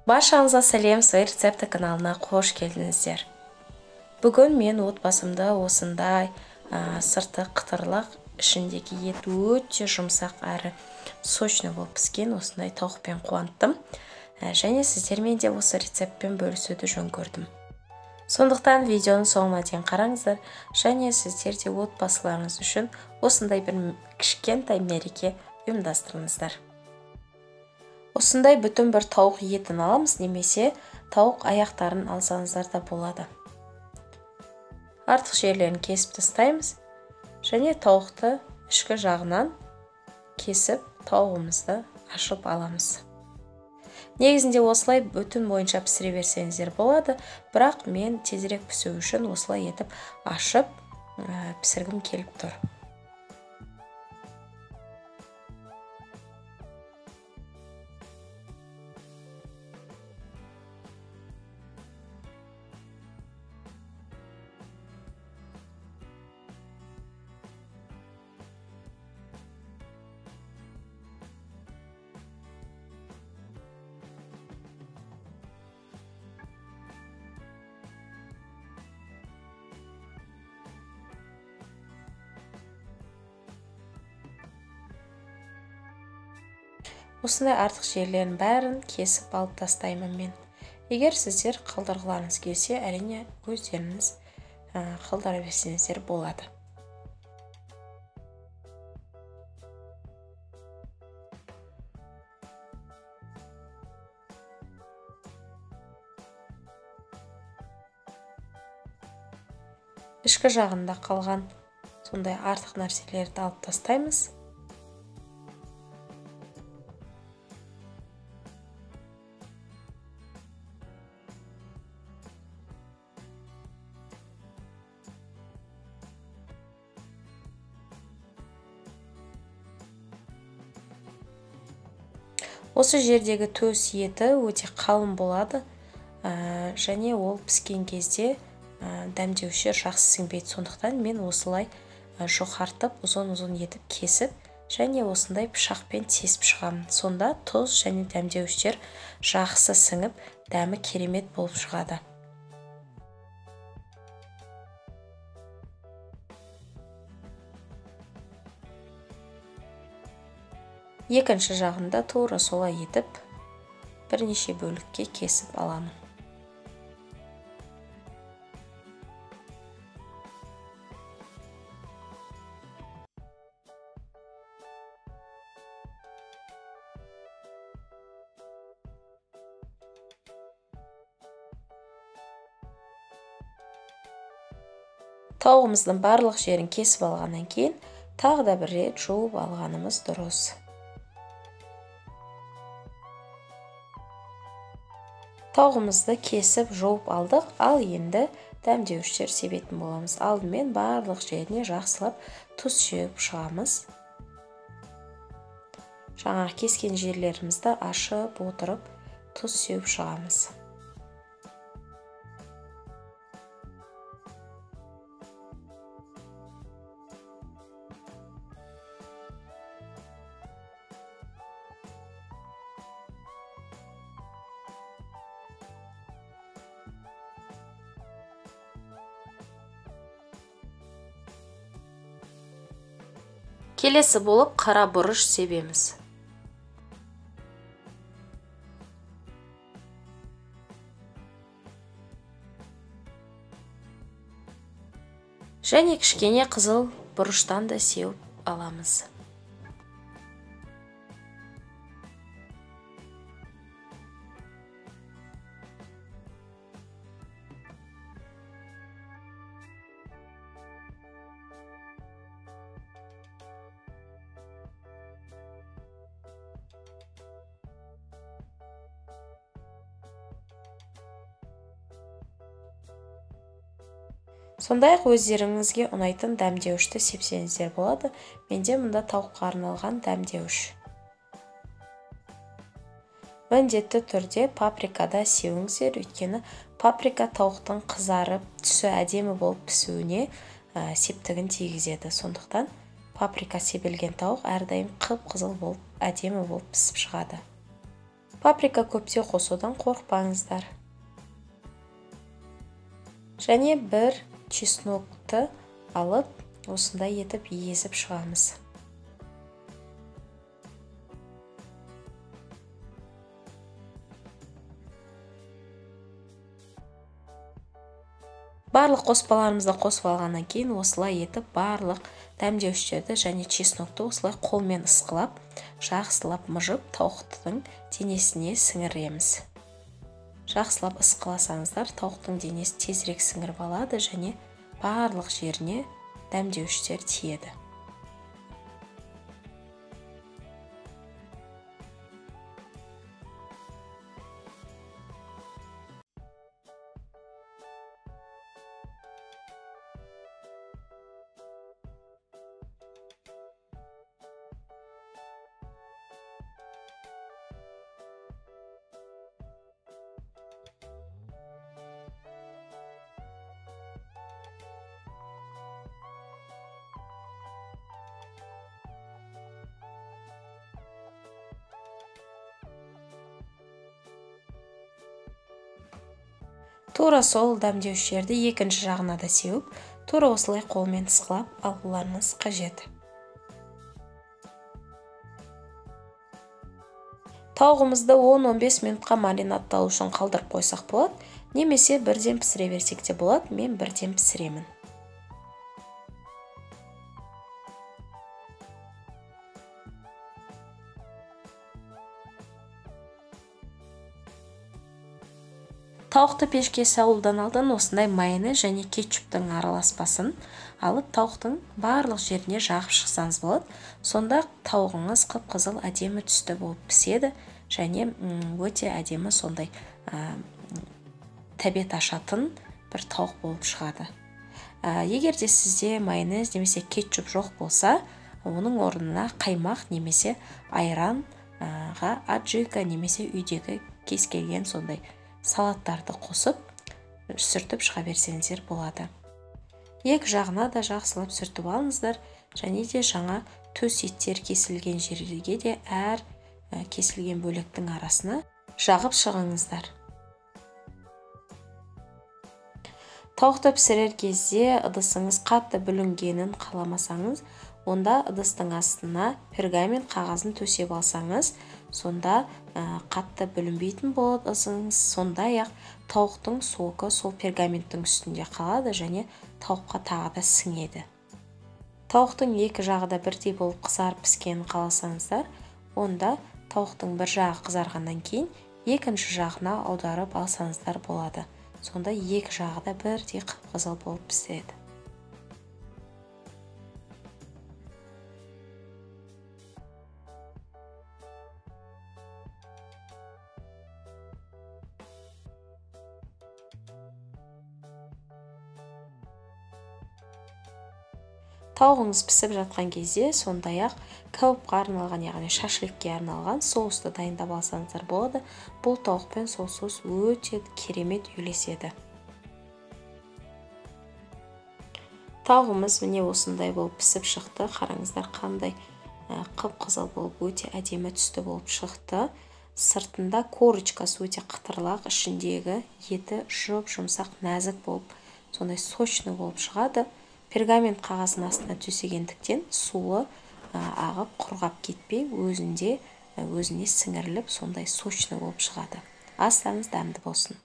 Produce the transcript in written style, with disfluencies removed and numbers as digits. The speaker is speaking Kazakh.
Баршаңызға сәлем, Свой рецепті каналына қош келдіңіздер. Бүгін мен отбасымда осындай сырты қытырлық, ішіндегі ет өте жұмсақ әрі сочный болып піскен осындай тауықпен қуанттым. Және сіздермен де осы рецептпен бөлісуді жөн көрдім. Сондықтан видеоны соңына дейін қараңыздар, және сіздер де отбасыларыңыз үшін осындай бір кішкентай мереке ұйымдастырыңыздар. Осындай бүтін бір тауық етін аламыз, немесе тауық аяқтарын алсаңыздар да болады. Артық жерлерін кесіп тастаймыз, және тауықты ішкі жағынан кесіп тауығымызды ашып аламыз. Негізінде осылай бүтін бойынша пісіре берсеңіздер болады, бірақ мен тезірек пісу үшін осылай етіп ашып пісіргім келіп тұр. Осындай артық жерлерін бәрін кесіп алып тастаймын мен. Егер сіздер қалдырғыларыңыз келсе, әрине өздеріңіз қалдыра берсеңіздер болады. Ішкі жағында қалған сондай артық нәрселерді алып тастаймыз. Осы жердегі төс еті өте қалың болады, және ол піскен кезде дәмдеушілер жақсы сіңбейді. Сондықтан мен осылай жоғартып, ұзын-ұзын етіп кесіп, және осындай пышақпен тесіп шығамын. Сонда тұз және дәмдеушілер жақсы сіңіп, дәмі керемет болып шығады. Екінші жағында тура солай етіп, бірнеше бөлікке кесіп аламын. Тауығымыздың барлық жерін кесіп алғаннан кейін, тағы да бір рет жуып алғанымыз дұрыс. Тауығымызды кесіп жуып алдық, ал енді дәмдеушілер себетін боламыз. Алдымен барлық жеріне жақсылап тұз сеуіп шығамыз. Жаңағы кескен жерлерімізді ашып отырып, тұз сеуіп шығамыз. Келесі болып қара бұрыш себеміз. Және кішкене қызыл бұрыштан да сеуіп аламыз. Сондай-ақ өздеріңізге ұнайтын дәмдеушті сепсеңіздер болады. Менде мұнда тауыққа арналған дәмдеуш. Міндетті түрде паприкада сеуіңіздер, өйткені паприка тауықтың қызарып, түсі әдемі болып пісуіне септігін тигізеді. Сондықтан паприка себілген тауық әрдайым қып-қызыл болып, әдемі болып пісіп шығады. Паприка көптеу қосудан қорықпаңыздар. Және бір чеснокты алып, осындай етіп езіп шығамыз. Барлық қоспаларымызды қосып алғаннан кейін осылай етіп барлық дәмдеуіштерді және чеснокты осылай қолмен ысқылап, жақсылап мұжып тауықтың денесіне сіңіреміз. Жақсылап ысқыласаңыздар, тауықтың денесі тезірек сіңіріп алады және барлық жеріне дәмдеуіштер тиеді. Тура сол дәмдеуіштерді екінші жағына да сеуіп, тура осылай қолмен ысқылап алуларыңыз қажет. Тауығымызды 10-15 минутқа маринадталу үшін қалдырып қойсақ болады, немесе бірден пісіре берсек те болады, мен бірден пісіремін. Тауықты пешке салудан алдын осындай майонез және кетчуптың араласпасын алып, тауықтың барлық жеріне жағып шықсаңыз болады. Сонда тауығыңыз қып-қызыл әдемі түсті болып піседі және өте әдемі сондай тәбет ашатын бір тауық болып шығады. Егер де сізде майонез немесе кетчуп жоқ болса, оның орнына қаймақ немесе айранға аджика немесе үйдегі кез келген сондай салаттарды қосып, сүртіп шыға берсеңіздер болады. Екі жағына да жақсылап сүртіп алыңыздар, және де жаңа төс еттер кесілген жерге де әр кесілген бөлектің арасына жағып шығыңыздар. Тауықты пісірер кезде ыдысыңыз қатты бүлінгенін қаламасаңыз, онда ыдыстың астына пергамент қағазын төсеп алсаңыз, сонда қатты бүлінбейтін болады ыдысыңыз. Сондай-ақ тауықтың соқы сол пергаменттің үстінде қалады және тауыққа тағы да сіңеді. Тауықтың екі жағы да бірдей болып қызарып піскенін қаласаңыздар, онда тауықтың бір жағы қызарғаннан кейін екінші жағына аударып алсаңыздар болады. Сонда екі жағы да бірдей қып-қызыл болып піседі. Тауығыңыз пісіп жатқан кезде сондай-ақ кәуапқа арналған, яғни шашликке арналған соусты дайындап алсаңыздар болады. Бұл тауықпен сол соус өте керемет үйлеседі. Тауығымыз міне осындай болып пісіп шықты. Қараңыздар қандай қып-қызыл болып өте әдемі түсті болып шықты. Сыртында корочкасы өте қытырлақ, ішіндегі еті жұп-жұмсақ, нәзік болып, сондай сочный болып шығады. Пергамент қағазын астына төсегендіктен суы ағып құрғап кетпей, өзіне сіңіріліп, сондай сочный болып шығады. Астарыңыз дәмді болсын.